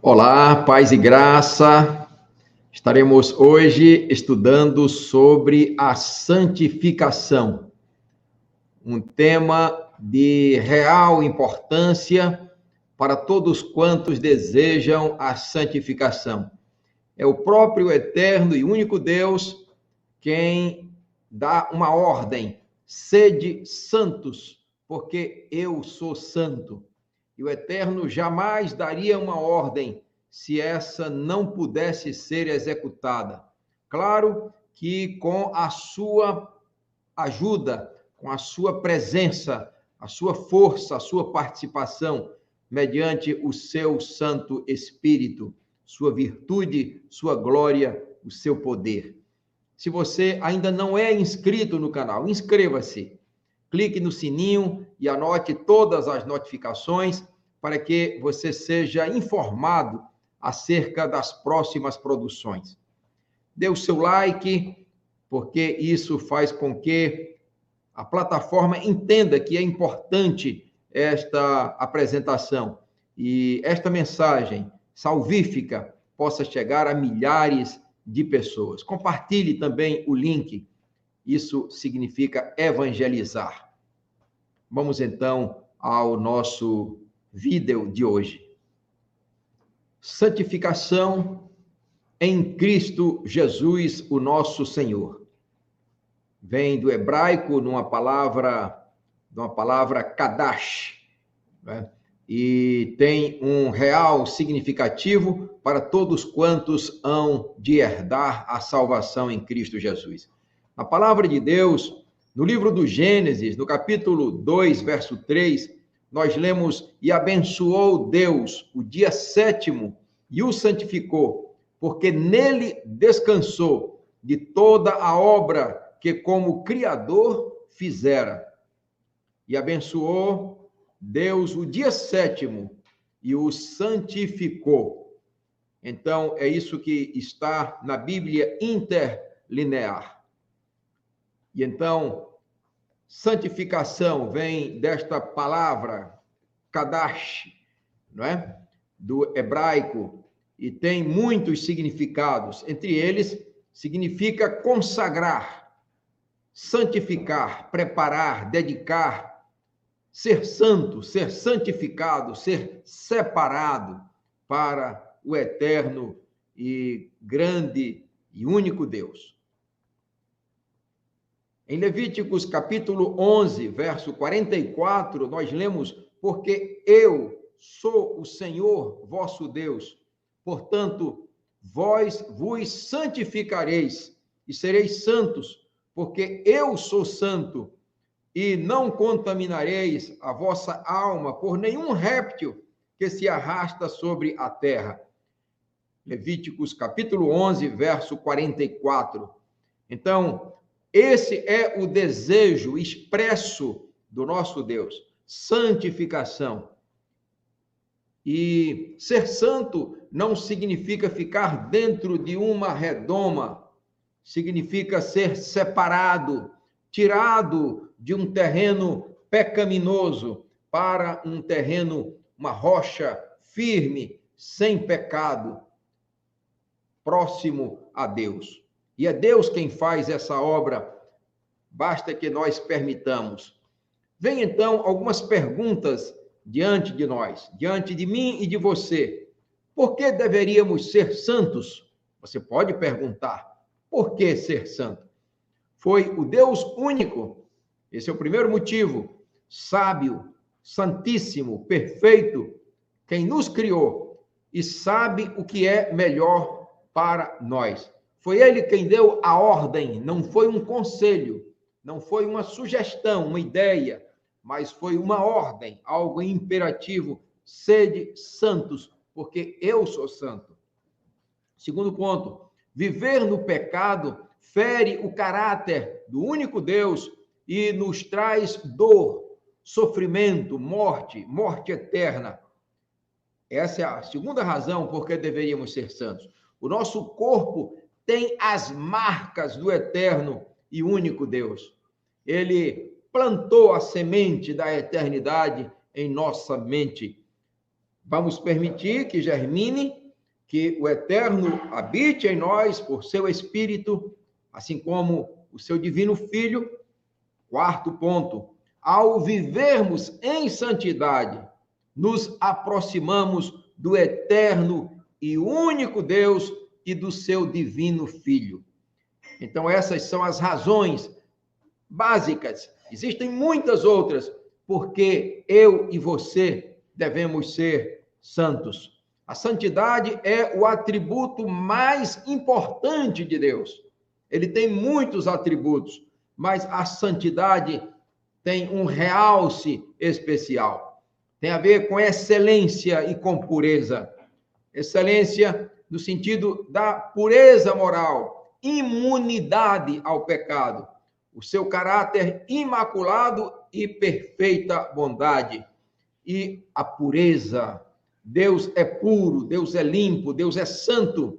Olá, paz e graça. Estaremos hoje estudando sobre a santificação, um tema de real importância para todos quantos desejam a santificação. É o próprio eterno e único Deus quem dá uma ordem: sede santos, porque eu sou santo. E o Eterno jamais daria uma ordem se essa não pudesse ser executada. Claro que com a sua ajuda, com a sua presença, a sua força, a sua participação, mediante o seu Santo Espírito, sua virtude, sua glória, o seu poder. Se você ainda não é inscrito no canal, inscreva-se. Clique no sininho e anote todas as notificações para que você seja informado acerca das próximas produções. Dê o seu like, porque isso faz com que a plataforma entenda que é importante esta apresentação e esta mensagem salvífica possa chegar a milhares de pessoas. Compartilhe também o link. Isso significa evangelizar. Vamos então ao nosso vídeo de hoje. Santificação em Cristo Jesus, o nosso Senhor. Vem do hebraico numa palavra kadash, né? E tem um real significativo para todos quantos hão de herdar a salvação em Cristo Jesus. A palavra de Deus, no livro do Gênesis, no capítulo 2, verso 3, nós lemos: e abençoou Deus o dia sétimo e o santificou, porque nele descansou de toda a obra que como Criador fizera. E abençoou Deus o dia sétimo e o santificou. Então, é isso que está na Bíblia interlinear. E então, santificação vem desta palavra, kadash, não é? Do hebraico, e tem muitos significados. Entre eles, significa consagrar, santificar, preparar, dedicar, ser santo, ser santificado, ser separado para o eterno e grande e único Deus. Em Levíticos capítulo 11, verso 44, nós lemos: porque eu sou o Senhor vosso Deus, portanto, vós vos santificareis e sereis santos, porque eu sou santo, e não contaminareis a vossa alma por nenhum réptil que se arrasta sobre a terra. Levíticos capítulo 11, verso 44. Então, esse é o desejo expresso do nosso Deus, santificação. E ser santo não significa ficar dentro de uma redoma, significa ser separado, tirado de um terreno pecaminoso para um terreno, uma rocha firme, sem pecado, próximo a Deus. E é Deus quem faz essa obra, basta que nós permitamos. Vem então algumas perguntas diante de nós, diante de mim e de você. Por que deveríamos ser santos? Você pode perguntar, por que ser santo? Foi o Deus único, esse é o primeiro motivo, sábio, santíssimo, perfeito, quem nos criou e sabe o que é melhor para nós. Foi ele quem deu a ordem, não foi um conselho, não foi uma sugestão, uma ideia, mas foi uma ordem, algo imperativo: sede santos, porque eu sou santo. Segundo ponto, viver no pecado fere o caráter do único Deus e nos traz dor, sofrimento, morte eterna. Essa é a segunda razão por que deveríamos ser santos. O nosso corpo tem as marcas do eterno e único Deus. Ele plantou a semente da eternidade em nossa mente. Vamos permitir que germine, que o Eterno habite em nós por seu Espírito, assim como o seu Divino Filho. Quarto ponto, ao vivermos em santidade, nos aproximamos do eterno e único Deus e do seu Divino Filho. Então, essas são as razões básicas. Existem muitas outras, porque eu e você devemos ser santos. A santidade é o atributo mais importante de Deus. Ele tem muitos atributos, mas a santidade tem um realce especial. Tem a ver com excelência e com pureza. Excelência no sentido da pureza moral, imunidade ao pecado, o seu caráter imaculado e perfeita bondade. E a pureza. Deus é puro, Deus é limpo, Deus é santo.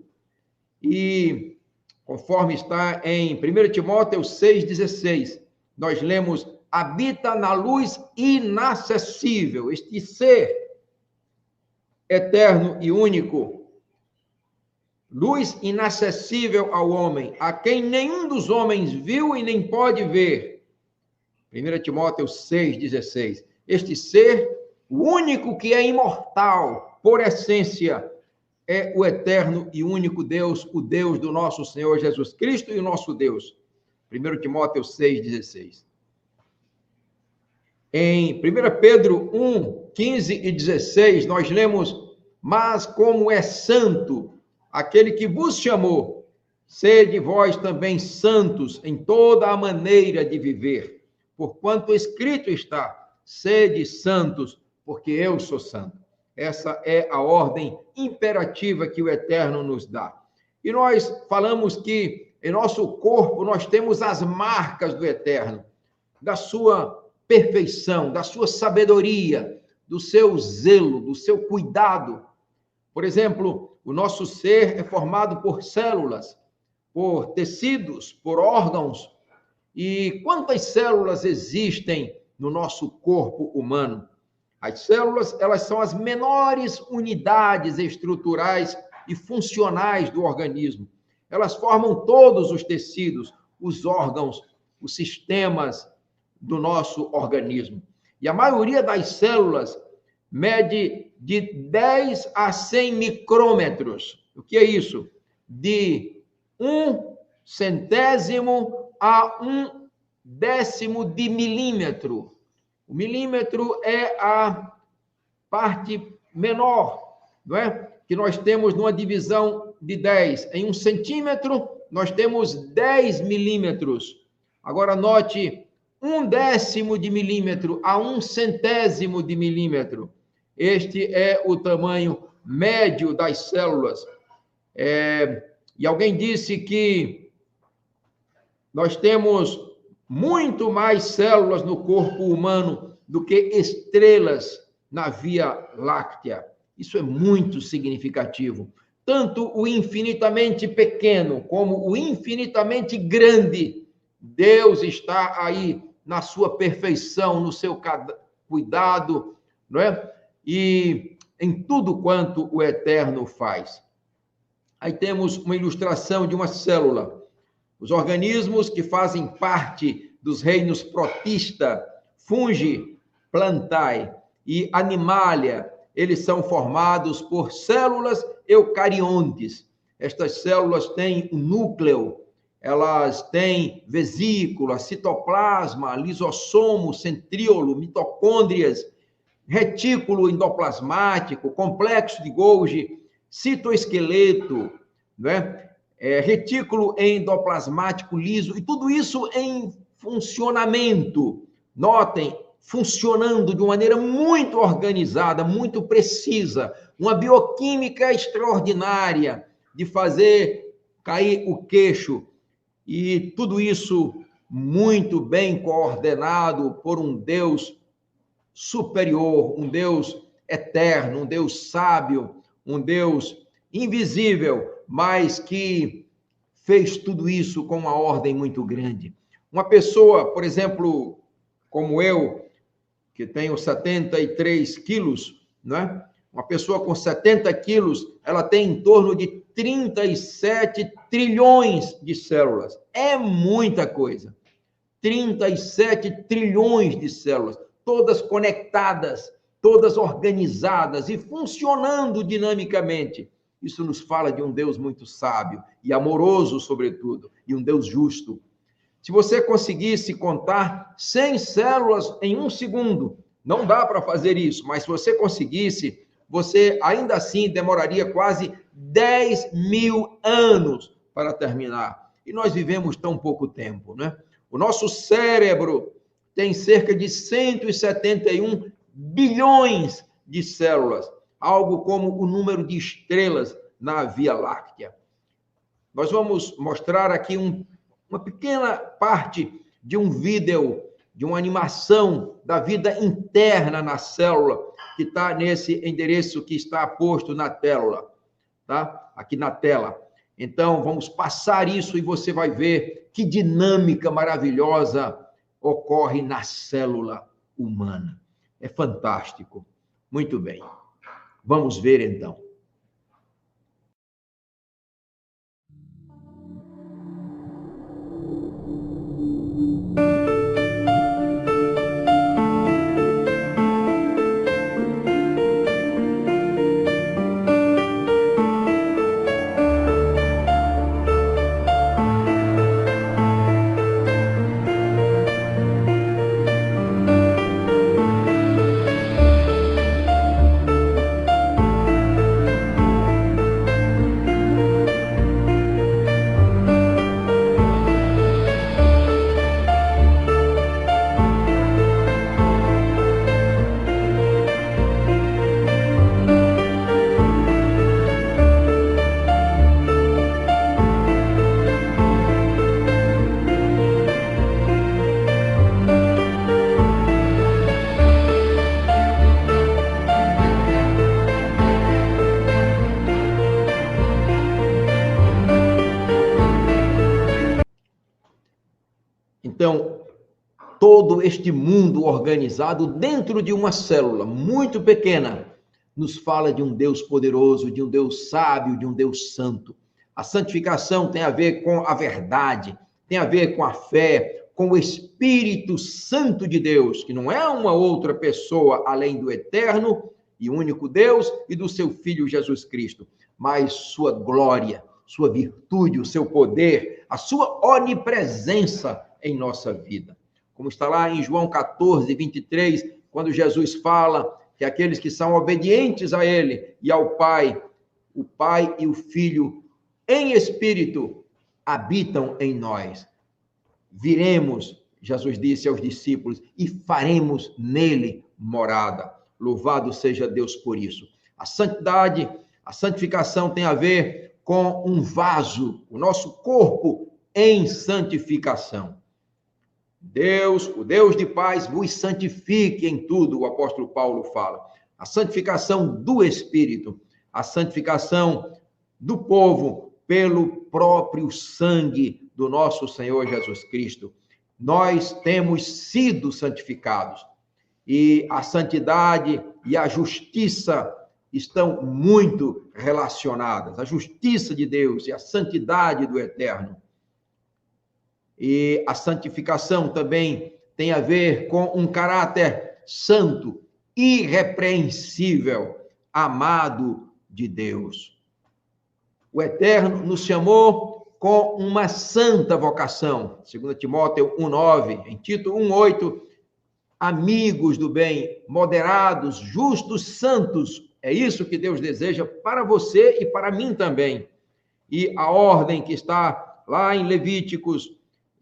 E conforme está em 1 Timóteo 6,16, nós lemos, habita na luz inacessível, este ser eterno e único, luz inacessível ao homem, a quem nenhum dos homens viu e nem pode ver. 1 Timóteo 6,16. Este ser, o único que é imortal, por essência, é o eterno e único Deus, o Deus do nosso Senhor Jesus Cristo e o nosso Deus. 1 Timóteo 6,16. Em 1 Pedro 1, 15 e 16, nós lemos, mas como é santo aquele que vos chamou, sede vós também santos em toda a maneira de viver, porquanto escrito está, sede santos, porque eu sou santo. Essa é a ordem imperativa que o Eterno nos dá. E nós falamos que em nosso corpo nós temos as marcas do Eterno, da sua perfeição, da sua sabedoria, do seu zelo, do seu cuidado. Por exemplo, o nosso ser é formado por células, por tecidos, por órgãos. E quantas células existem no nosso corpo humano? As células, elas são as menores unidades estruturais e funcionais do organismo. Elas formam todos os tecidos, os órgãos, os sistemas do nosso organismo. E a maioria das células mede de 10 a 100 micrômetros. O que é isso? De 1/100 a 1/10 de milímetro. O milímetro é a parte menor, não é? Que nós temos numa divisão de 10. Em 1 centímetro, nós temos 10 milímetros. Agora, note, 1/10 de milímetro a 1/100 de milímetro. Este é o tamanho médio das células. E alguém disse que nós temos muito mais células no corpo humano do que estrelas na Via Láctea. Isso é muito significativo. Tanto o infinitamente pequeno como o infinitamente grande, Deus está aí na sua perfeição, no seu cuidado, não é? E em tudo quanto o Eterno faz. Aí temos uma ilustração de uma célula. Os organismos que fazem parte dos reinos protista, fungi, plantae e animalia, eles são formados por células eucariontes. Estas células têm um núcleo, elas têm vesícula, citoplasma, lisossomo, centríolo, mitocôndrias, retículo endoplasmático, complexo de Golgi, citoesqueleto, não é? Retículo endoplasmático liso, e tudo isso em funcionamento. Notem, funcionando de uma maneira muito organizada, muito precisa, uma bioquímica extraordinária de fazer cair o queixo, e tudo isso muito bem coordenado por um Deus superior, um Deus eterno, um Deus sábio, um Deus invisível, mas que fez tudo isso com uma ordem muito grande. Uma pessoa, por exemplo, como eu, que tenho 73 quilos, né? Uma pessoa com 70 quilos, ela tem em torno de 37 trilhões de células. É muita coisa. 37 trilhões de células, todas conectadas, todas organizadas e funcionando dinamicamente. Isso nos fala de um Deus muito sábio e amoroso, sobretudo, e um Deus justo. Se você conseguisse contar 100 células em um segundo, não dá para fazer isso, mas se você conseguisse, você ainda assim demoraria quase 10 mil anos para terminar. E nós vivemos tão pouco tempo, né? O nosso cérebro tem cerca de 171 bilhões de células, algo como o número de estrelas na Via Láctea. Nós vamos mostrar aqui uma pequena parte de um vídeo, de uma animação da vida interna na célula, que está nesse endereço que está posto na tela, tá? Aqui na tela. Então, vamos passar isso e você vai ver que dinâmica maravilhosa ocorre na célula humana. É fantástico. Muito bem. Vamos ver, então. Então, todo este mundo organizado dentro de uma célula muito pequena nos fala de um Deus poderoso, de um Deus sábio, de um Deus santo. A santificação tem a ver com a verdade, tem a ver com a fé, com o Espírito Santo de Deus, que não é uma outra pessoa além do eterno e único Deus e do seu Filho Jesus Cristo, mas sua glória, sua virtude, o seu poder, a sua onipresença em nossa vida. Como está lá em João 14, 23, quando Jesus fala que aqueles que são obedientes a Ele e ao Pai, o Pai e o Filho, em espírito, habitam em nós. Viremos, Jesus disse aos discípulos, e faremos nele morada. Louvado seja Deus por isso. A santidade, a santificação tem a ver com um vaso, o nosso corpo em santificação. Deus, o Deus de paz, vos santifique em tudo, o apóstolo Paulo fala. A santificação do Espírito, a santificação do povo pelo próprio sangue do nosso Senhor Jesus Cristo. Nós temos sido santificados e a santidade e a justiça estão muito relacionadas. A justiça de Deus e a santidade do Eterno. E a santificação também tem a ver com um caráter santo, irrepreensível, amado de Deus. O Eterno nos chamou com uma santa vocação. 2 Timóteo 1,9, em Tito 1,8, amigos do bem, moderados, justos, santos. É isso que Deus deseja para você e para mim também. E a ordem que está lá em Levíticos,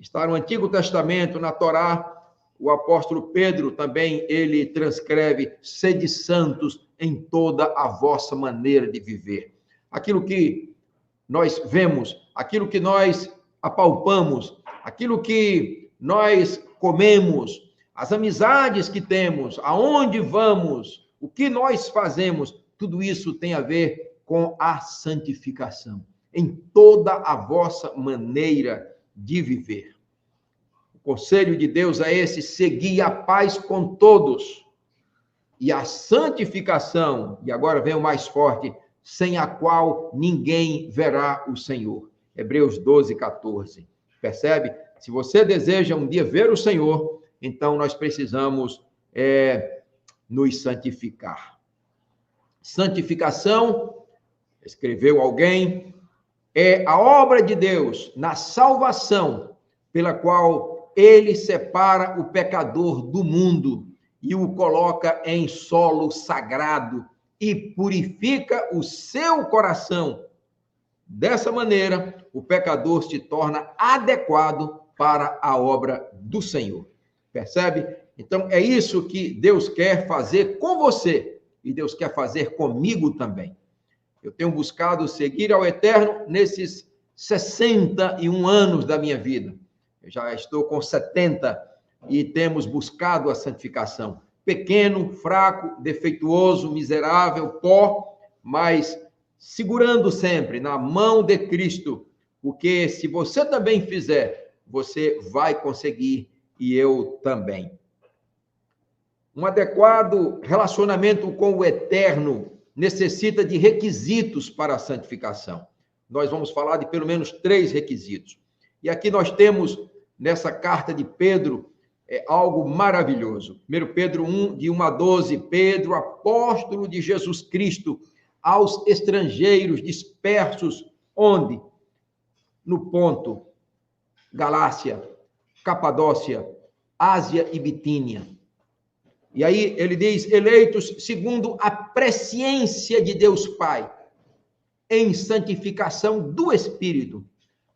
está no Antigo Testamento, na Torá, o apóstolo Pedro também, ele transcreve, sede santos em toda a vossa maneira de viver. Aquilo que nós vemos, aquilo que nós apalpamos, aquilo que nós comemos, as amizades que temos, aonde vamos, o que nós fazemos, tudo isso tem a ver com a santificação, em toda a vossa maneira de viver. O conselho de Deus é esse: seguir a paz com todos e a santificação, e agora vem o mais forte, sem a qual ninguém verá o Senhor. Hebreus 12, 14. Percebe? Se você deseja um dia ver o Senhor, então nós precisamos nos santificar. Santificação, escreveu alguém, é a obra de Deus na salvação, pela qual ele separa o pecador do mundo e o coloca em solo sagrado e purifica o seu coração. Dessa maneira, o pecador se torna adequado para a obra do Senhor. Percebe? Então, é isso que Deus quer fazer com você e Deus quer fazer comigo também. Eu tenho buscado seguir ao Eterno nesses 61 anos da minha vida. Eu já estou com 70 e temos buscado a santificação. Pequeno, fraco, defeituoso, miserável, pó, mas segurando sempre na mão de Cristo, porque se você também fizer, você vai conseguir e eu também. Um adequado relacionamento com o Eterno necessita de requisitos para a santificação. Nós vamos falar de pelo menos 3 requisitos. E aqui nós temos, nessa carta de Pedro, algo maravilhoso. 1 Pedro 1, de 1 a 12, Pedro, apóstolo de Jesus Cristo, aos estrangeiros dispersos, onde? No Ponto, Galácia, Capadócia, Ásia e Bitínia. E aí ele diz, eleitos segundo a presciência de Deus Pai, em santificação do Espírito,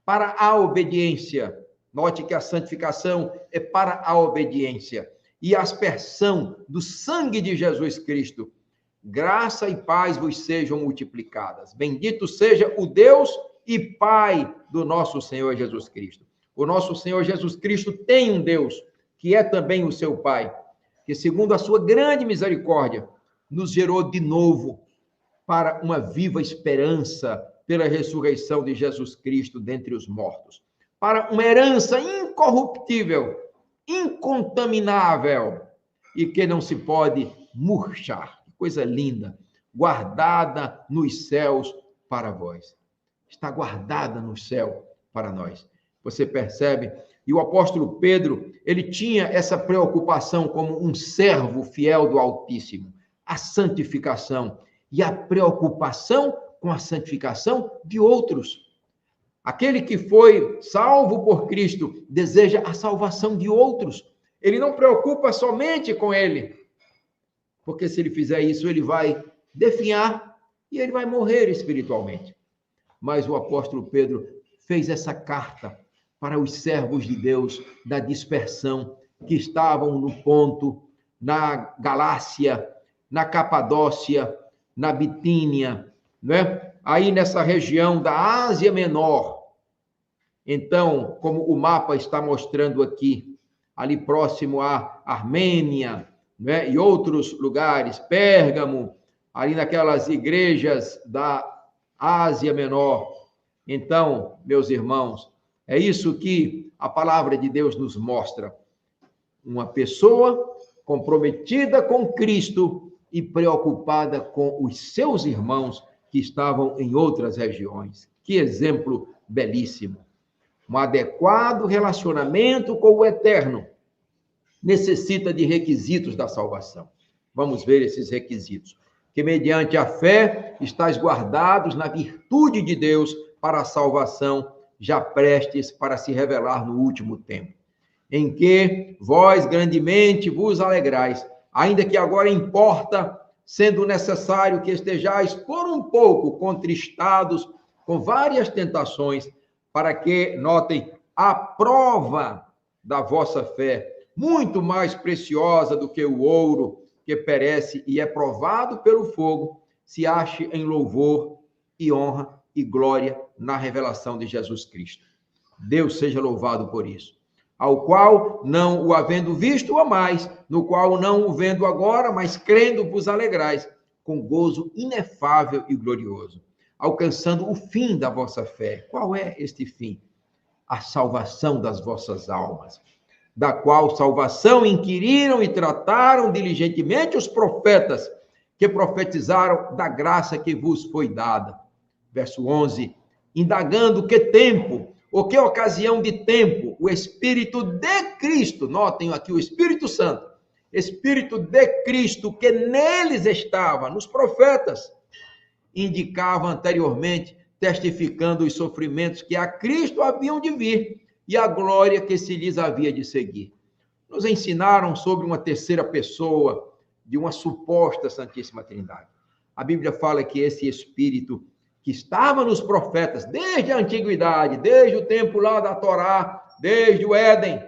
para a obediência. Note que a santificação é para a obediência e a aspersão do sangue de Jesus Cristo. Graça e paz vos sejam multiplicadas. Bendito seja o Deus e Pai do nosso Senhor Jesus Cristo. O nosso Senhor Jesus Cristo tem um Deus, que é também o seu Pai, que segundo a sua grande misericórdia, nos gerou de novo para uma viva esperança pela ressurreição de Jesus Cristo dentre os mortos, para uma herança incorruptível, incontaminável e que não se pode murchar. Que coisa linda, guardada nos céus para vós. Está guardada no céu para nós. Você percebe? E o apóstolo Pedro, ele tinha essa preocupação como um servo fiel do Altíssimo, a santificação e a preocupação com a santificação de outros. Aquele que foi salvo por Cristo deseja a salvação de outros. Ele não preocupa somente com ele, porque se ele fizer isso, ele vai definhar e ele vai morrer espiritualmente. Mas o apóstolo Pedro fez essa carta para os servos de Deus da dispersão, que estavam no Ponto, na Galácia, na Capadócia, na Bitínia, né? Aí nessa região da Ásia Menor. Então, como o mapa está mostrando aqui, ali próximo à Armênia, né? E outros lugares, Pérgamo, ali naquelas igrejas da Ásia Menor. Então, meus irmãos, é isso que a palavra de Deus nos mostra. Uma pessoa comprometida com Cristo e preocupada com os seus irmãos que estavam em outras regiões. Que exemplo belíssimo. Um adequado relacionamento com o Eterno necessita de requisitos da salvação. Vamos ver esses requisitos. Que mediante a fé estáis guardados na virtude de Deus para a salvação, já prestes para se revelar no último tempo, em que vós grandemente vos alegrais, ainda que agora importa, sendo necessário que estejais por um pouco contristados com várias tentações, para que, notem, a prova da vossa fé, muito mais preciosa do que o ouro, que perece e é provado pelo fogo, se ache em louvor e honra e glória na revelação de Jesus Cristo. Deus seja louvado por isso. Ao qual, não o havendo visto, amais, no qual não o vendo agora, mas crendo vos alegrais, com gozo inefável e glorioso, alcançando o fim da vossa fé. Qual é este fim? A salvação das vossas almas. da qual salvação inquiriram e trataram diligentemente os profetas que profetizaram da graça que vos foi dada. Verso 11, indagando que tempo, ou que ocasião de tempo, o Espírito de Cristo, notem aqui o Espírito Santo, Espírito de Cristo que neles estava, nos profetas, indicava anteriormente, testificando os sofrimentos que a Cristo haviam de vir e a glória que se lhes havia de seguir. Nos ensinaram sobre uma terceira pessoa de uma suposta Santíssima Trindade. A Bíblia fala que esse Espírito que estava nos profetas desde a antiguidade, desde o tempo lá da Torá, desde o Éden,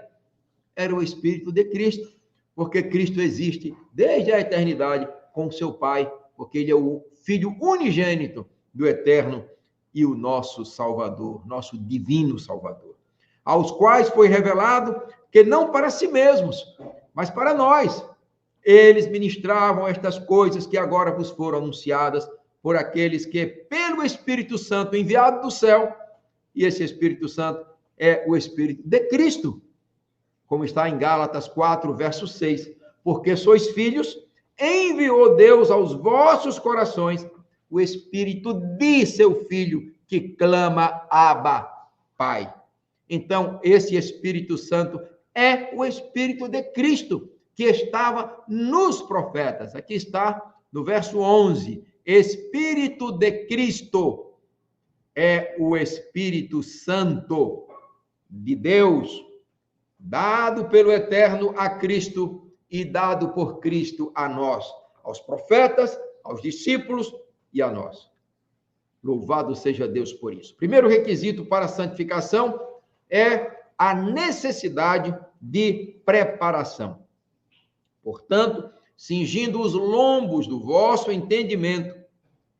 era o Espírito de Cristo, porque Cristo existe desde a eternidade com seu Pai, porque ele é o Filho unigênito do Eterno e o nosso Salvador, nosso divino Salvador, aos quais foi revelado que não para si mesmos, mas para nós, eles ministravam estas coisas que agora vos foram anunciadas por aqueles que, pelo Espírito Santo enviado do céu, e esse Espírito Santo é o Espírito de Cristo, como está em Gálatas 4, verso 6, porque sois filhos, enviou Deus aos vossos corações o Espírito de seu Filho, que clama, Abba, Pai. Então, esse Espírito Santo é o Espírito de Cristo, que estava nos profetas. Aqui está no verso 11, Espírito de Cristo é o Espírito Santo de Deus, dado pelo Eterno a Cristo e dado por Cristo a nós, aos profetas, aos discípulos e a nós. Louvado seja Deus por isso. Primeiro requisito para a santificação é a necessidade de preparação. Portanto, cingindo os lombos do vosso entendimento,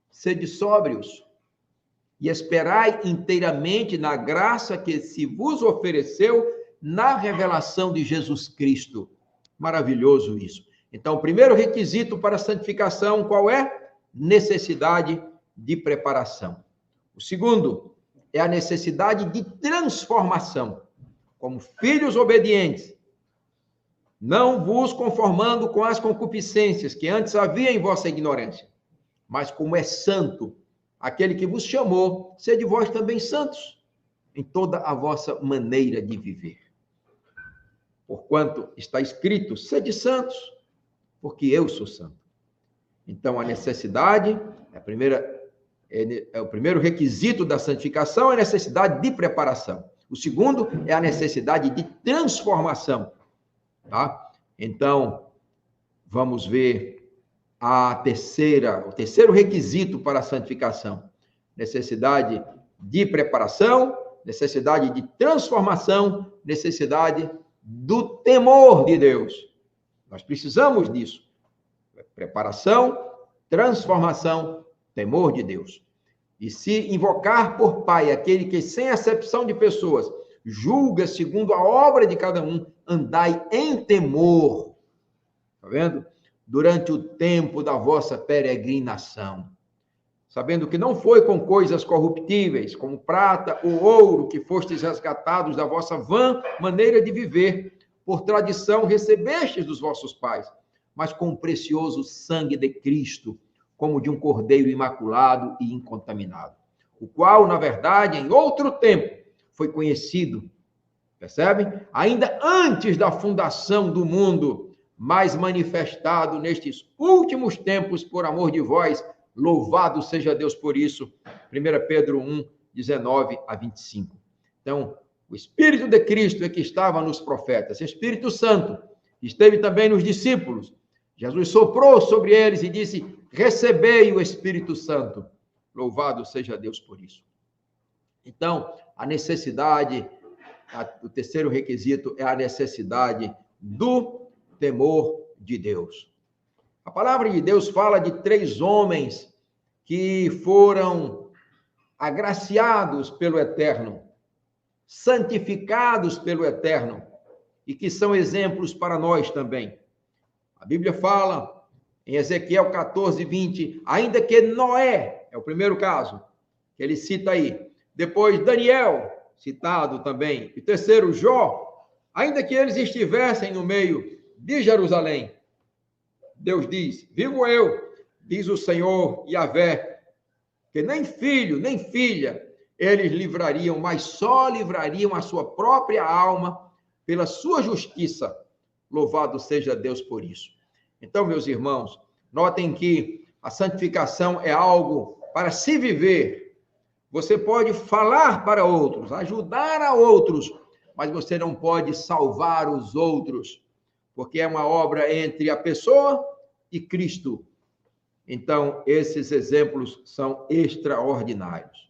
sede sóbrios e esperai inteiramente na graça que se vos ofereceu na revelação de Jesus Cristo. Maravilhoso isso. Então, o primeiro requisito para a santificação, qual é? Necessidade de preparação. O segundo é a necessidade de transformação. Como filhos obedientes, não vos conformando com as concupiscências que antes havia em vossa ignorância, mas como é santo aquele que vos chamou, sede vós também santos em toda a vossa maneira de viver. Porquanto está escrito, sede santos, porque eu sou santo. Então, a necessidade, o primeiro requisito da santificação é a necessidade de preparação. O segundo é a necessidade de transformação. Tá? Então, vamos ver o terceiro requisito para a santificação. Necessidade de preparação, necessidade de transformação, necessidade do temor de Deus. Nós precisamos disso. Preparação, transformação, temor de Deus. E se invocar por Pai aquele que, sem acepção de pessoas, julga segundo a obra de cada um, andai em temor. Está vendo? Durante o tempo da vossa peregrinação. Sabendo que não foi com coisas corruptíveis, como prata ou ouro, que fostes resgatados da vossa vã maneira de viver, por tradição recebestes dos vossos pais, mas com o precioso sangue de Cristo, como de um cordeiro imaculado e incontaminado, o qual, na verdade, em outro tempo, foi conhecido, percebem? Ainda antes da fundação do mundo, mas manifestado nestes últimos tempos por amor de vós, louvado seja Deus por isso. 1 Pedro 1, 19 a 25. Então, o Espírito de Cristo é que estava nos profetas, Espírito Santo esteve também nos discípulos. Jesus soprou sobre eles e disse, recebei o Espírito Santo. Louvado seja Deus por isso. Então, a necessidade, o terceiro requisito é a necessidade do temor de Deus. A palavra de Deus fala de 3 homens que foram agraciados pelo Eterno, santificados pelo Eterno, e que são exemplos para nós também. A Bíblia fala em Ezequiel 14, 20, ainda que Noé, é o primeiro caso, que ele cita aí, depois Daniel, citado também, e terceiro Jó, Ainda que eles estivessem no meio de Jerusalém, Deus diz: vivo eu, diz o Senhor Yahvé, que nem filho, nem filha eles livrariam, mas só livrariam a sua própria alma pela sua justiça. Louvado seja Deus por isso. Então, meus irmãos, notem que a santificação é algo para se viver. Você pode falar para outros, ajudar a outros, mas você não pode salvar os outros, porque é uma obra entre a pessoa e Cristo. Então, esses exemplos são extraordinários.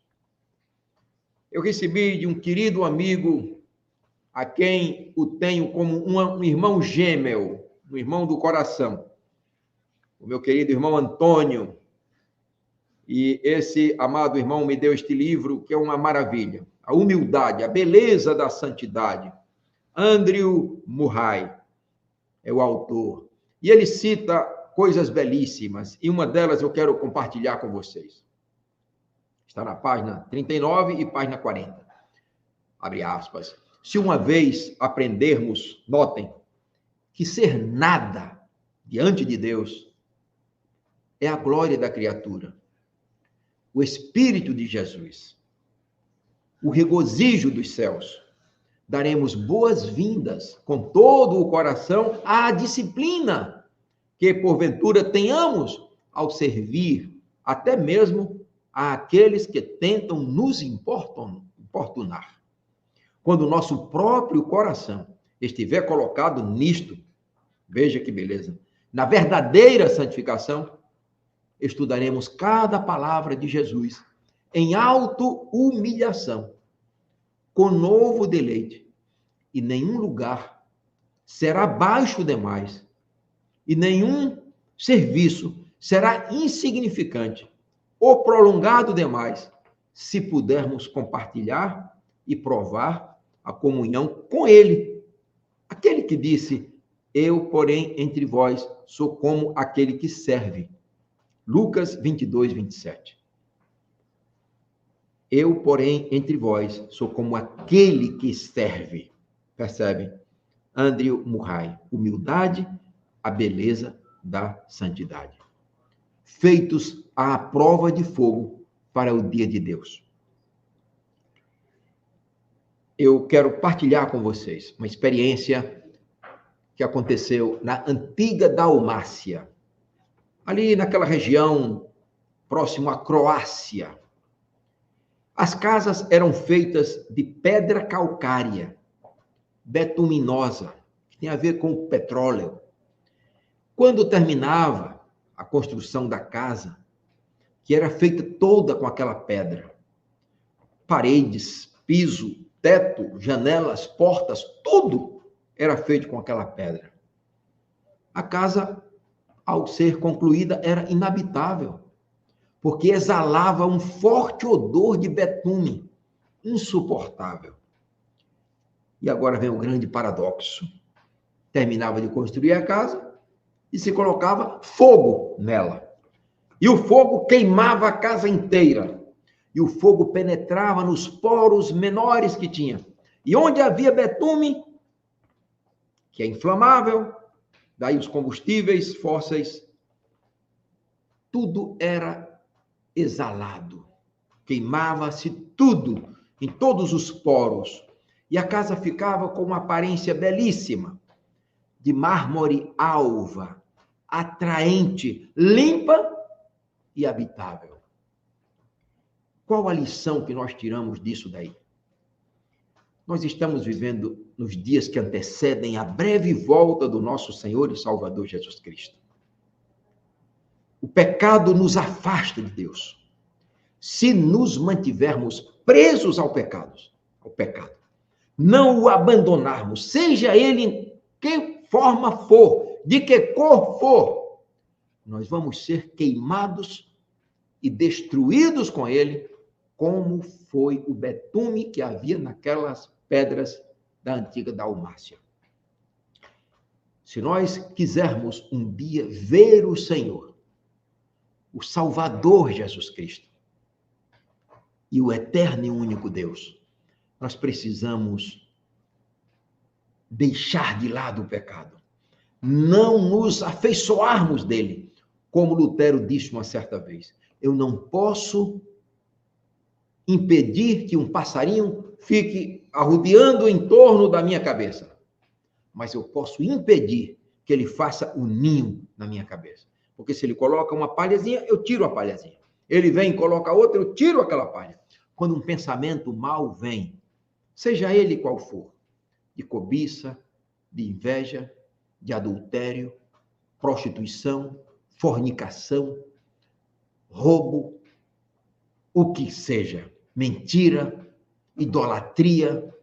Eu recebi de um querido amigo, a quem o tenho como um irmão gêmeo, um irmão do coração, o meu querido irmão Antônio. E esse amado irmão me deu este livro, que é uma maravilha. A humildade, a beleza da santidade. Andrew Murray é o autor. E ele cita coisas belíssimas, e uma delas eu quero compartilhar com vocês. Está na página 39 e página 40. Abre aspas. Se uma vez aprendermos, notem, que ser nada diante de Deus é a glória da criatura, o Espírito de Jesus, o regozijo dos céus, daremos boas-vindas com todo o coração à disciplina que, porventura, tenhamos ao servir até mesmo àqueles que tentam nos importunar. Quando o nosso próprio coração estiver colocado nisto, veja que beleza, na verdadeira santificação, estudaremos cada palavra de Jesus em auto-humilhação, com novo deleite, e nenhum lugar será baixo demais, e nenhum serviço será insignificante ou prolongado demais, se pudermos compartilhar e provar a comunhão com ele. Aquele que disse: eu, porém, entre vós, sou como aquele que serve. Lucas 22, 27. Eu, porém, entre vós, sou como aquele que serve. Percebe? Andrew Murray. Humildade, a beleza da santidade. Feitos à prova de fogo para o dia de Deus. Eu quero partilhar com vocês uma experiência que aconteceu na antiga Dalmácia, ali naquela região próximo à Croácia. As casas eram feitas de pedra calcária, betuminosa, que tem a ver com o petróleo. Quando terminava a construção da casa, que era feita toda com aquela pedra, paredes, piso, teto, janelas, portas, tudo era feito com aquela pedra. A casa, ao ser concluída, era inabitável, porque exalava um forte odor de betume, insuportável. E agora vem o grande paradoxo. Terminava de construir a casa e se colocava fogo nela. E o fogo queimava a casa inteira. E o fogo penetrava nos poros menores que tinha. E onde havia betume, que é inflamável, daí os combustíveis fósseis, tudo era exalado. Queimava-se tudo, em todos os poros. E a casa ficava com uma aparência belíssima, de mármore alva, atraente, limpa e habitável. Qual a lição que nós tiramos disso daí? Nós estamos vivendo nos dias que antecedem a breve volta do nosso Senhor e Salvador Jesus Cristo. O pecado nos afasta de Deus. Se nos mantivermos presos ao pecado, não o abandonarmos, seja ele em que forma for, de que cor for, nós vamos ser queimados e destruídos com ele, como foi o betume que havia naquelas pedras da antiga Dalmácia. Se nós quisermos um dia ver o Senhor, o Salvador Jesus Cristo e o eterno e único Deus, nós precisamos deixar de lado o pecado, não nos afeiçoarmos dele, como Lutero disse uma certa vez. Eu não posso impedir que um passarinho fique arrodeando em torno da minha cabeça, mas eu posso impedir que ele faça o ninho na minha cabeça. Porque se ele coloca uma palhazinha, eu tiro a palhazinha. Ele vem e coloca outra, eu tiro aquela palha. Quando um pensamento mal vem, seja ele qual for, de cobiça, de inveja, de adultério, prostituição, fornicação, roubo, o que seja, mentira, idolatria,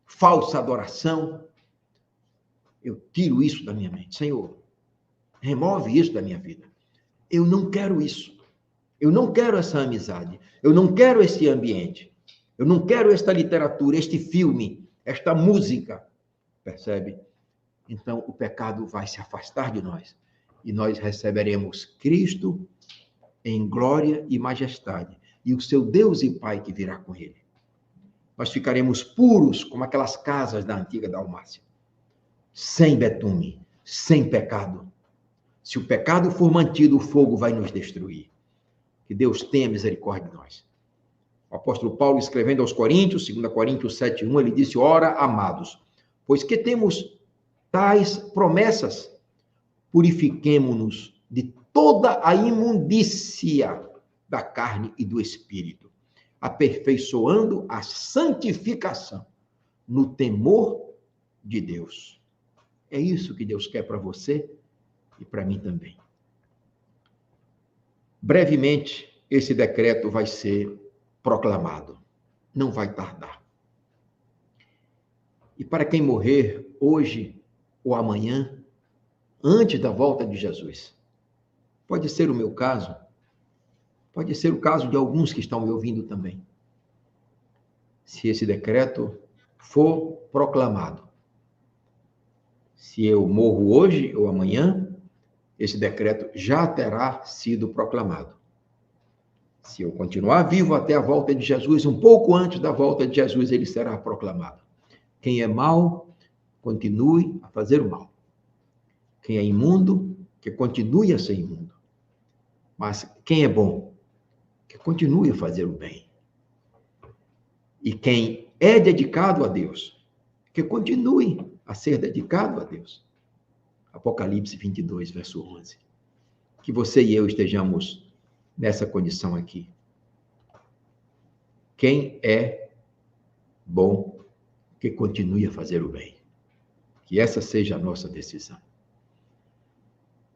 falsa adoração, eu tiro isso da minha mente. Senhor, remove isso da minha vida. Eu não quero isso. Eu não quero essa amizade. Eu não quero esse ambiente. Eu não quero esta literatura, este filme, esta música. Percebe? Então, o pecado vai se afastar de nós. E nós receberemos Cristo em glória e majestade. E o seu Deus e Pai que virá com ele. Nós ficaremos puros como aquelas casas da antiga Dalmácia. Sem betume, sem pecado. Se o pecado for mantido, o fogo vai nos destruir. Que Deus tenha misericórdia de nós. O apóstolo Paulo, escrevendo aos Coríntios, 2 Coríntios 7:1, ele disse: ora, amados, pois que temos tais promessas, purifiquemo-nos de toda a imundícia da carne e do espírito, aperfeiçoando a santificação no temor de Deus. É isso que Deus quer para você e para mim também. Brevemente, esse decreto vai ser proclamado. Não vai tardar. E para quem morrer hoje ou amanhã, antes da volta de Jesus, pode ser o meu caso, pode ser o caso de alguns que estão me ouvindo também. Se esse decreto for proclamado, se eu morro hoje ou amanhã, esse decreto já terá sido proclamado. Se eu continuar vivo até a volta de Jesus, um pouco antes da volta de Jesus, ele será proclamado. Quem é mau, continue a fazer o mal. Quem é imundo, que continue a ser imundo. Mas quem é bom, que continue a fazer o bem. E quem é dedicado a Deus, que continue a ser dedicado a Deus. Apocalipse 22, verso 11. Que você e eu estejamos nessa condição aqui. Quem é bom, que continue a fazer o bem. Que essa seja a nossa decisão.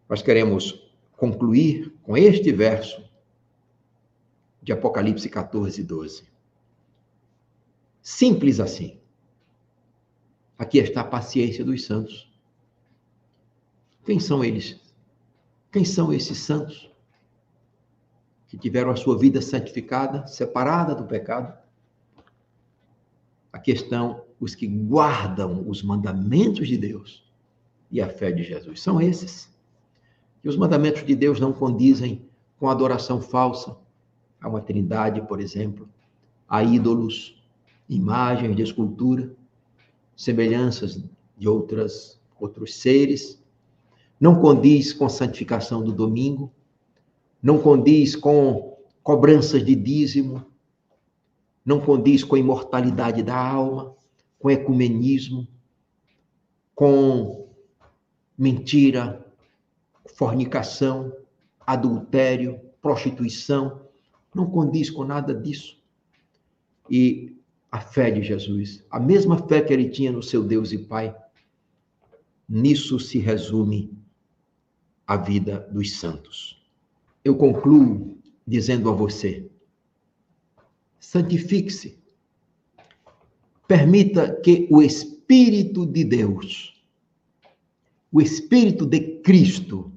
Nós queremos concluir com este verso de Apocalipse 14, 12. Simples assim. Aqui está a paciência dos santos. Quem são eles? Quem são esses santos que tiveram a sua vida santificada, separada do pecado? Aqui estão os que guardam os mandamentos de Deus e a fé de Jesus. São esses. E os mandamentos de Deus não condizem com a adoração falsa a uma trindade, por exemplo, a ídolos, imagens de escultura, semelhanças de outros seres. Não condiz com a santificação do domingo, não condiz com cobranças de dízimo, não condiz com a imortalidade da alma, com ecumenismo, com mentira, fornicação, adultério, prostituição, não condiz com nada disso. E a fé de Jesus, a mesma fé que ele tinha no seu Deus e Pai, nisso se resume a vida dos santos. Eu concluo dizendo a você: santifique-se. Permita que o Espírito de Deus, o Espírito de Cristo,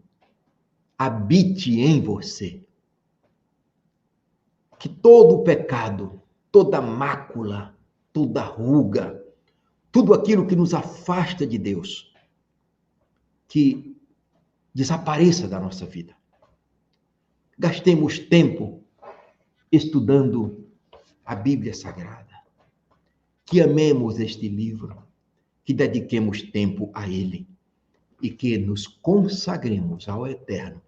habite em você. Que todo o pecado, toda mácula, toda ruga, tudo aquilo que nos afasta de Deus, que desapareça da nossa vida. Gastemos tempo estudando a Bíblia Sagrada. Que amemos este livro, que dediquemos tempo a Ele e que nos consagremos ao Eterno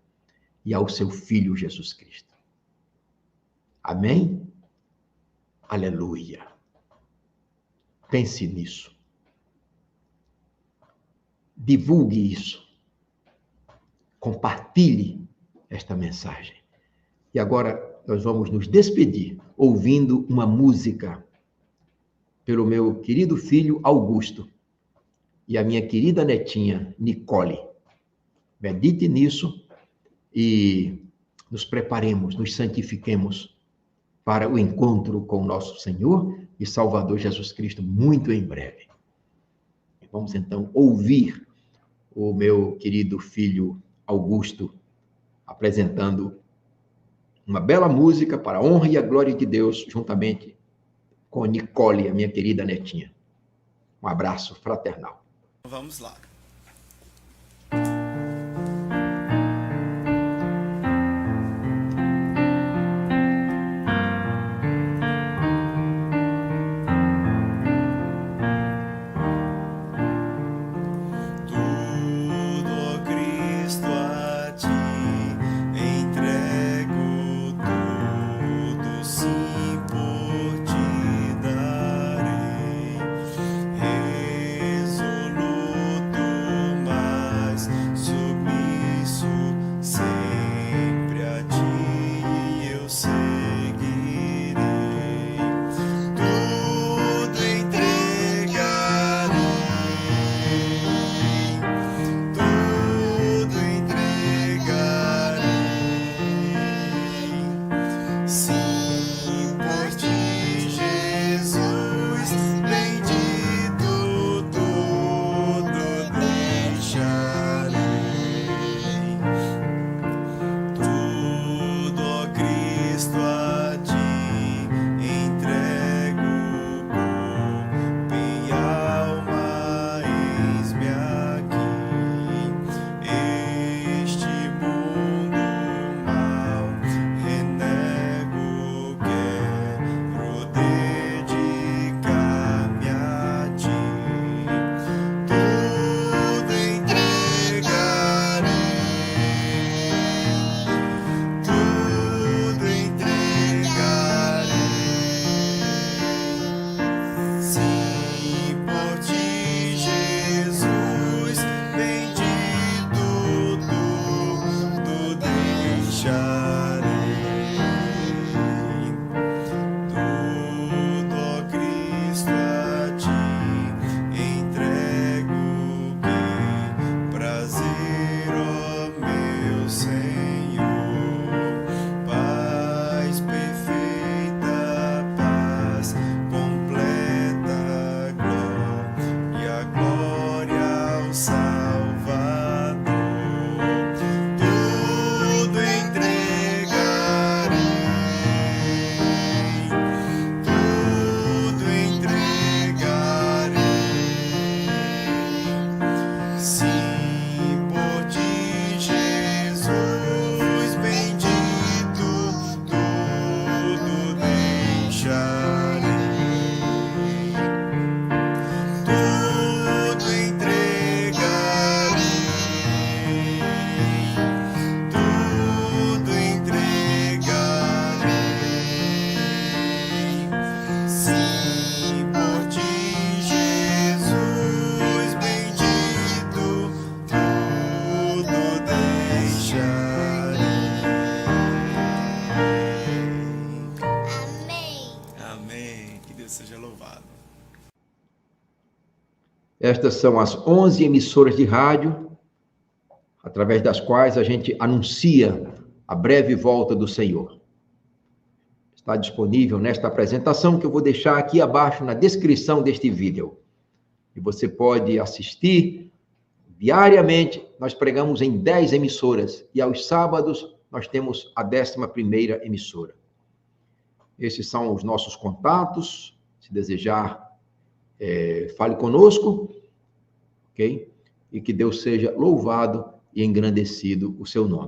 e ao seu Filho Jesus Cristo. Amém? Aleluia. Pense nisso. Divulgue isso. Compartilhe esta mensagem. E agora nós vamos nos despedir ouvindo uma música pelo meu querido filho Augusto e a minha querida netinha Nicole. Medite nisso e nos preparemos, nos santifiquemos para o encontro com o nosso Senhor e Salvador Jesus Cristo muito em breve. Vamos então ouvir o meu querido filho Augusto apresentando uma bela música para a honra e a glória de Deus, juntamente com Nicole, a minha querida netinha. Um abraço fraternal. Vamos lá. Seja louvado. Estas são as 11 emissoras de rádio, através das quais a gente anuncia a breve volta do Senhor. Está disponível nesta apresentação que eu vou deixar aqui abaixo na descrição deste vídeo. E você pode assistir diariamente. Nós pregamos em 10 emissoras e aos sábados nós temos a 11ª emissora. Esses são os nossos contatos. Se desejar, fale conosco, ok? E que Deus seja louvado e engrandecido o seu nome.